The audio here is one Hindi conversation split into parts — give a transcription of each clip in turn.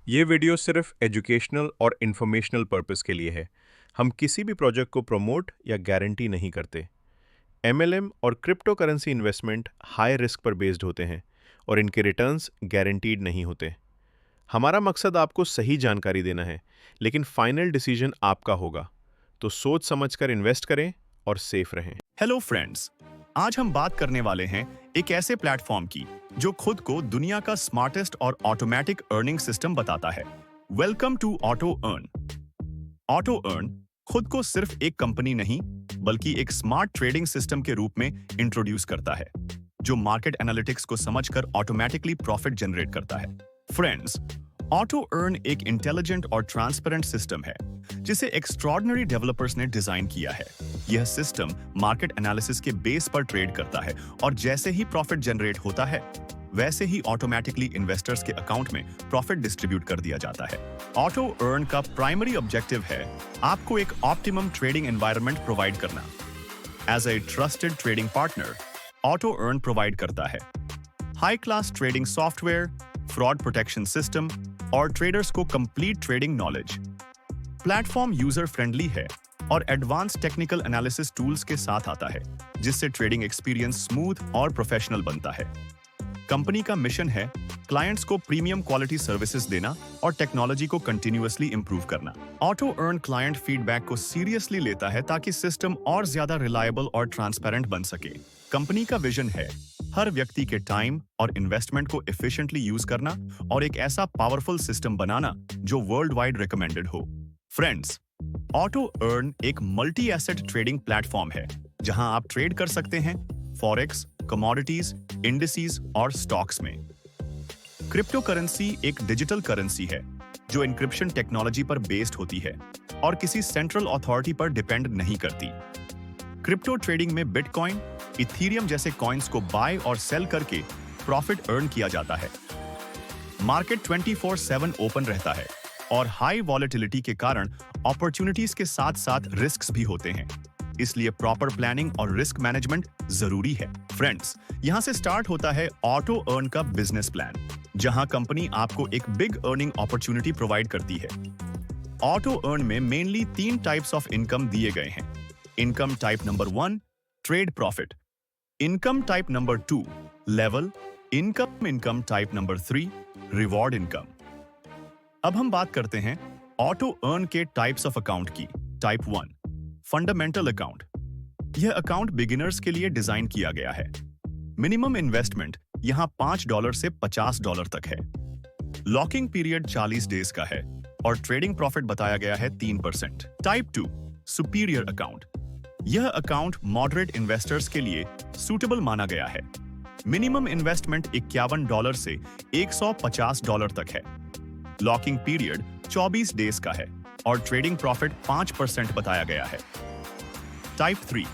ये वीडियो सिर्फ एजुकेशनल और इन्फॉर्मेशनल पर्पस के लिए है। हम किसी भी प्रोजेक्ट को प्रमोट या गारंटी नहीं करते। एमएलएम और crypto currency investment high risk पर बेस्ड होते हैं और इनके रिटर्न्स गारंटीड नहीं होते। हमारा मकसद आपको सही जानकारी देना है, लेकिन फाइनल डिसीजन आपका होगा। तो सोच समझकर इन्वेस्ट करें और सेफ रहें। हेलो फ्रेंड्स, आज हम बात करने वाले हैं एक ऐसे प्लेटफॉर्म की जो खुद को दुनिया का स्मार्टेस्ट और ऑटोमेटिक अर्निंग सिस्टम बताता है। Welcome to Auto Earn. Auto Earn खुद को सिर्फ एक कंपनी नहीं बल्कि एक स्मार्ट ट्रेडिंग सिस्टम के रूप में इंट्रोड्यूस करता है, जो मार्केट एनालिटिक्स को समझकर ऑटोमेटिकली प्रॉफिट जनरेट करता है। फ्रेंड्स, ऑटो अर्न एक इंटेलिजेंट और ट्रांसपेरेंट सिस्टम है जिसे एक्स्ट्रॉर्डिनरी डेवलपर्स ने डिजाइन किया है। यह सिस्टम मार्केट एनालिसिस के बेस पर ट्रेड करता है और जैसे ही प्रॉफिट जनरेट होता है वैसे ही ऑटोमेटिकली इन्वेस्टर्स के अकाउंट में प्रॉफिट डिस्ट्रीब्यूट कर दिया जाता है। ऑटो अर्न का प्राइमरी ऑब्जेक्टिव है आपको एक ऑप्टिमम ट्रेडिंग एनवायरनमेंट प्रोवाइड करना। As a trusted trading partner, Auto Earn provide करता है high class trading software, fraud protection system और ट्रेडर्स को complete trading knowledge. Platform user friendly है और एडवांस टेक्निकल एनालिसिस टूल्स के साथ आता है, जिससे ट्रेडिंग एक्सपीरियंस स्मूथ और प्रोफेशनल बनता है। कंपनी का मिशन है क्लाइंट्स को प्रीमियम क्वालिटी सर्विसेज देना और टेक्नोलॉजी को कंटिन्यूअसली इंप्रूव करना। ऑटो अर्न क्लाइंट फीडबैक को सीरियसली लेता है ताकि सिस्टम और ज्यादा रिलायबल और ट्रांसपेरेंट बन सके। कंपनी का विजन है हर व्यक्ति के टाइम और इन्वेस्टमेंट को एफिशिएंटली यूज करना और एक ऐसा पावरफुल सिस्टम बनाना जो वर्ल्ड वाइड रिकमेंडेड हो। फ्रेंड्स, ऑटो अर्न एक मल्टी एसेट ट्रेडिंग प्लेटफॉर्म है जहां आप ट्रेड कर सकते हैं फॉरेक्स, कमोडिटीज, इंडिसेस और स्टॉक्स में। क्रिप्टो करेंसी एक डिजिटल करेंसी है जो एन्क्रिप्शन टेक्नोलॉजी पर बेस्ड होती है और किसी सेंट्रल अथॉरिटी पर डिपेंड नहीं करती। क्रिप्टो ट्रेडिंग में बिटकॉइन, इथीरियम जैसे कॉइन्स को बाय और सेल करके प्रॉफिट अर्न किया जाता है। मार्केट 24/7 ओपन रहता है और हाई वॉलेटिलिटी के कारण अपॉर्चुनिटीज के साथ साथ रिस्क्स भी होते हैं, इसलिए प्रॉपर प्लानिंग और रिस्क मैनेजमेंट जरूरी है। फ्रेंड्स, यहां से स्टार्ट होता है ऑटो अर्न का बिजनेस प्लान, जहां कंपनी आपको एक बिग अर्निंग अपॉर्चुनिटी प्रोवाइड करती है। ऑटो अर्न में मेनली 3 टाइप्स ऑफ इनकम दिए गए हैं। Income type number 1, trade profit. Income type number 2, level income. Income type number 3, reward income. अब हम बात करते हैं ऑटो अर्न के टाइप्स ऑफ अकाउंट की। Type 1, fundamental account. यह अकाउंट बिगिनर्स के लिए डिजाइन किया गया है। मिनिमम इन्वेस्टमेंट यहां $5 से $50 तक है। लॉकिंग पीरियड 40 डेज का है और ट्रेडिंग प्रॉफिट बताया गया है 3%। Type 2, superior account. यह अकाउंट मॉडरेट इन्वेस्टर्स के लिए सूटेबल माना गया है। मिनिमम इन्वेस्टमेंट $51 से $150 तक है। लॉकिंग पीरियड 24 डेज का है और ट्रेडिंग प्रॉफिट 5% बताया गया है। Type 3,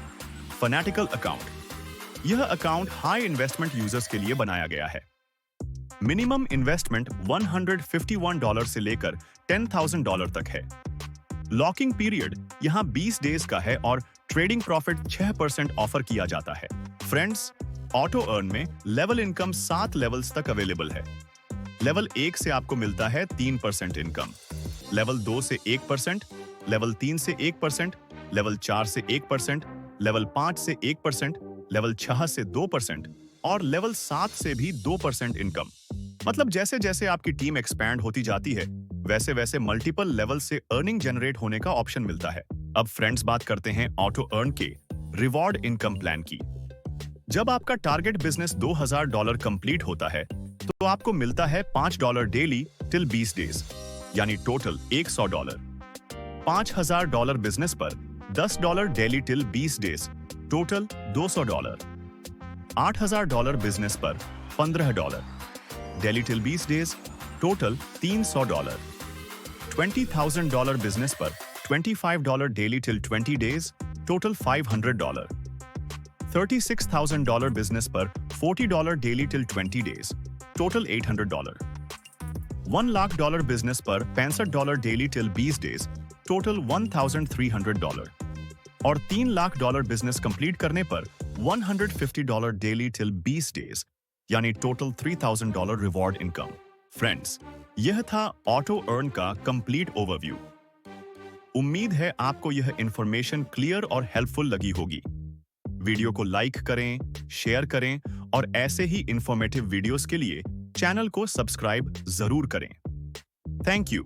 fanatical account. यह अकाउंट हाई इन्वेस्टमेंट यूजर्स के लिए बनाया गया है। मिनिमम इन्वेस्टमेंट $151 से लेकर $10,000 तक है। लॉकिंग पीरियड यहां 20 डेज का है और ट्रेडिंग प्रॉफिट 6% ऑफर किया जाता है। फ्रेंड्स, ऑटो अर्न में लेवल इनकम 7 लेवल्स तक अवेलेबल है। लेवल 1 से आपको मिलता है 3% इनकम, लेवल 2 से 1%, लेवल 3 से 1%, लेवल 4 से 1%, लेवल 5 से 1%, लेवल 6 से 2% और लेवल 7 से भी 2% इनकम। मतलब जैसे जैसे आपकी टीम एक्सपैंड होती जाती है वैसे वैसे मल्टीपल लेवल से अर्निंग जनरेट होने का ऑप्शन मिलता है। अब फ्रेंड्स, बात करते हैं ऑटो अर्न के रिवॉर्ड इनकम प्लान की। जब आपका टारगेट बिजनेस $2000 कंप्लीट होता है तो आपको मिलता है $5 डेली टिल 20 डेज, यानी टोटल $100। $5000 बिजनेस पर $10 daily till 20 days, total $200। $8000 business पर $15 daily till 20 days, total $300। $20,000 business पर $25 daily till 20 days, total $500। $36,000 business पर $40 daily till 20 days, total $800। $1 lakh business पर $65 डेली टिल 20 डेज, टोटल $1,300। और $3 लाख बिजनेस कंप्लीट करने पर $150 डेली टिल 20 डेज, यानी टोटल $3,000 रिवॉर्ड इनकम। फ्रेंड्स, यह था ऑटो अर्न का कंप्लीट ओवरव्यू। उम्मीद है आपको यह इंफॉर्मेशन क्लियर और हेल्पफुल लगी होगी। वीडियो को लाइक करें, शेयर करें और ऐसे ही इंफॉर्मेटिव वीडियोस के लिए चैनल को सब्सक्राइब जरूर करें। Thank you.